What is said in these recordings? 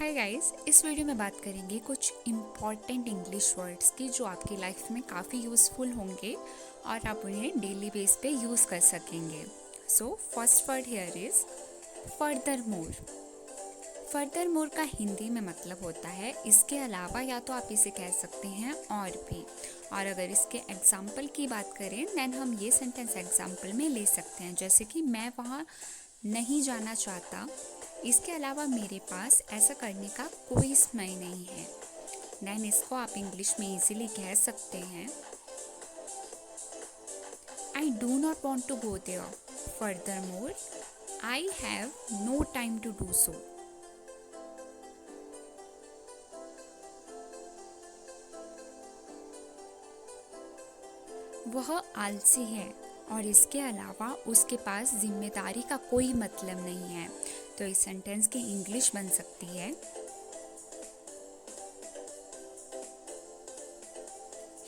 Hi guys, इस video में बात करेंगे कुछ इम्पॉर्टेंट इंग्लिश वर्ड्स की जो आपकी लाइफ में काफ़ी यूज़फुल होंगे और आप उन्हें डेली बेस पे यूज़ कर सकेंगे। So first word here is further more. Further more का हिंदी में मतलब होता है इसके अलावा, या तो आप इसे कह सकते हैं और भी। और अगर इसके एग्जाम्पल की बात करें देन हम ये सेंटेंस एग्जाम्पल में ले सकते हैं, जैसे कि मैं वहाँ नहीं जाना चाहता, इसके अलावा मेरे पास ऐसा करने का कोई समय नहीं है। देन इसको आप इंग्लिश में इजीली कह सकते हैं, I do not want to go there, furthermore I have no time to do so. वह आलसी है और इसके अलावा उसके पास जिम्मेदारी का कोई मतलब नहीं है। तो इस सेंटेंस की इंग्लिश बन सकती है,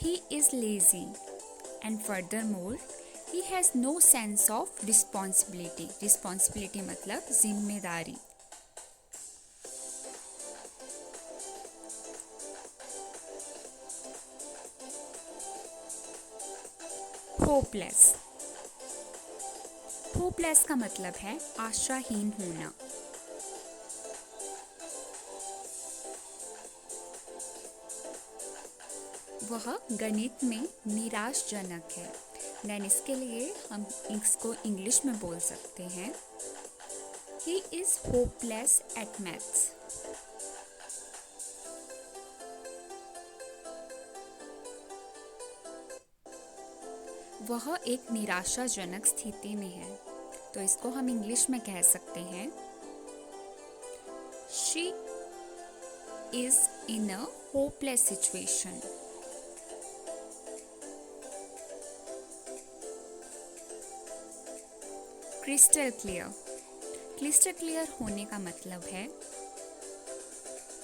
he is lazy and furthermore he has no sense of responsibility. Responsibility मतलब जिम्मेदारी। होपलेस। होपलेस का मतलब है आशाहीन होना। वह गणित में निराशजनक है। देन इसके लिए हम इसको इंग्लिश में बोल सकते हैं, he is hopeless at maths. वह एक निराशाजनक स्थिति में है। तो इसको हम इंग्लिश में कह सकते हैं, she is in a hopeless situation. Crystal clear. Crystal clear होने का मतलब है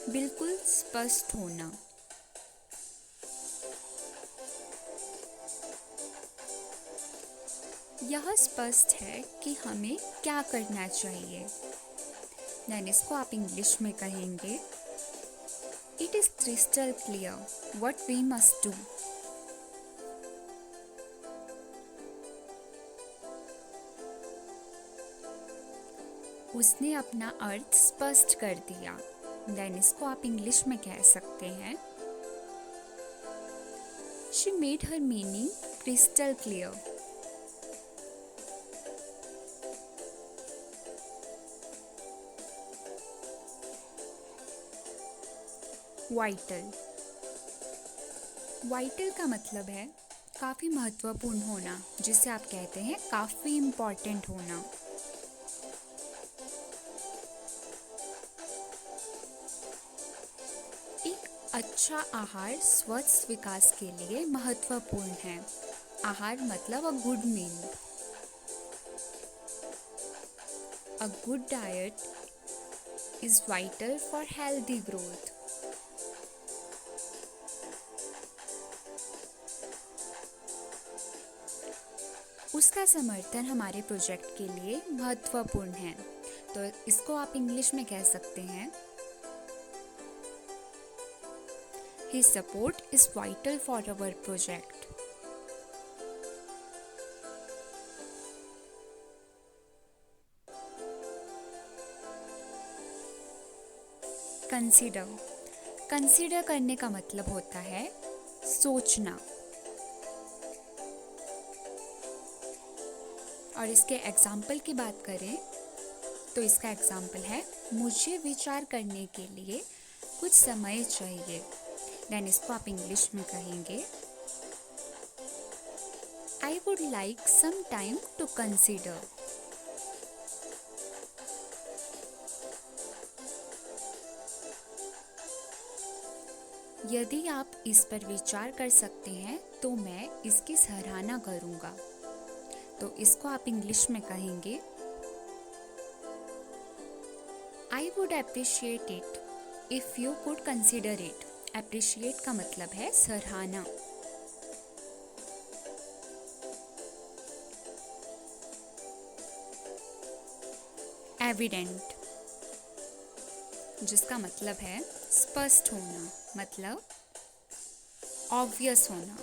बिल्कुल स्पष्ट होना। यह स्पष्ट है कि हमें क्या करना चाहिए। देन इसको आप इंग्लिश में कहेंगे, it is crystal clear what we must do. उसने अपना अर्थ स्पष्ट कर दिया। देन इसको आप इंग्लिश में कह सकते हैं, she made her meaning crystal clear. Vital. Vital का मतलब है काफ़ी महत्वपूर्ण होना, जिसे आप कहते हैं काफ़ी इम्पॉर्टेंट होना। एक अच्छा आहार स्वस्थ विकास के लिए महत्वपूर्ण है। आहार मतलब a good meal. A good diet is vital for healthy growth. उसका समर्थन हमारे प्रोजेक्ट के लिए महत्वपूर्ण है। तो इसको आप इंग्लिश में कह सकते हैं, His support is vital for our project. Consider. Consider करने का मतलब होता है सोचना। और इसके एग्जाम्पल की बात करें तो इसका एग्जाम्पल है, मुझे विचार करने के लिए कुछ समय चाहिए। देन इसको आप इंग्लिश में कहेंगे, I would like some time to consider. यदि आप इस पर विचार कर सकते हैं तो मैं इसकी सराहना करूँगा। तो इसको आप इंग्लिश में कहेंगे, I would appreciate it if you could consider it. Appreciate का मतलब है सराहना। एविडेंट। जिसका मतलब है स्पष्ट होना, मतलब ऑब्वियस होना।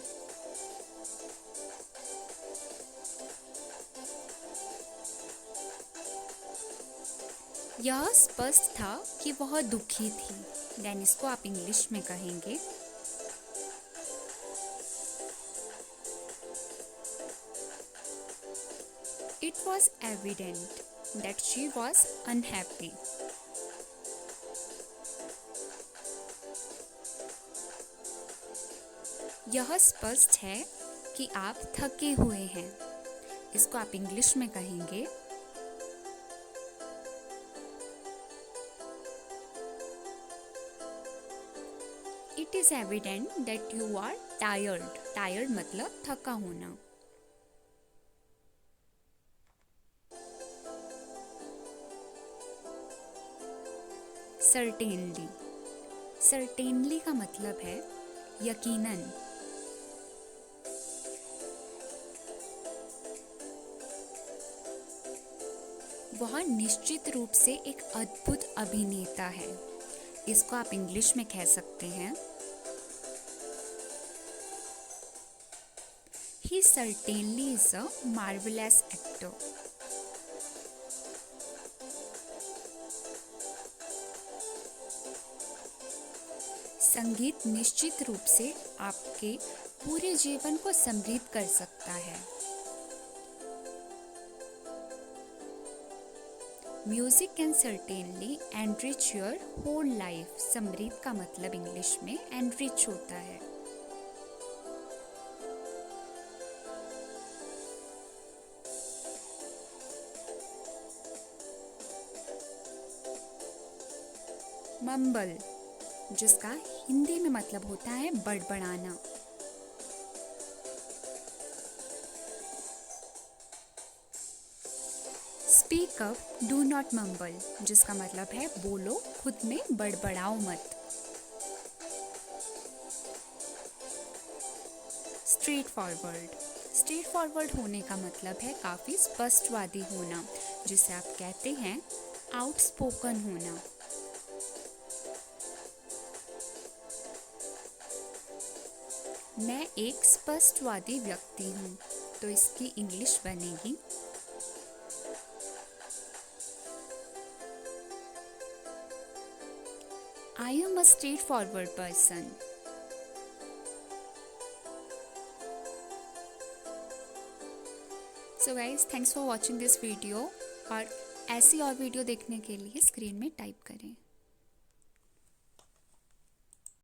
यह स्पष्ट था कि वह दुखी थी। देन इसको आप इंग्लिश में कहेंगे It was evident that she was unhappy. यह स्पष्ट है कि आप थके हुए हैं। इसको आप इंग्लिश में कहेंगे It is evident that you are tired. Tired मतलब थका होना। Certainly. Certainly का मतलब है यकीनन। वह निश्चित रूप से एक अद्भुत अभिनेता है। इसको आप इंग्लिश में कह सकते हैं He certainly is a marvelous actor. संगीत निश्चित रूप से आपके पूरे जीवन को समृद्ध कर सकता है। Music can certainly enrich your whole life. समृद्ध का मतलब इंग्लिश में एनरिच होता है। मम्बल, जिसका हिंदी में मतलब होता है बड़बड़ाना। Speak up, do not mumble, जिसका मतलब है बोलो, खुद में बड़बड़ाओ मत। स्ट्रेट फॉरवर्ड, स्ट्रेट फॉरवर्ड होने का मतलब है काफ़ी स्पष्टवादी होना, जिसे आप कहते हैं आउटस्पोकन होना। मैं एक स्पष्टवादी व्यक्ति हूँ, तो इसकी इंग्लिश बनेगी I am a straightforward person. So guys, thanks for watching this video और ऐसी और वीडियो देखने के लिए स्क्रीन में टाइप करें।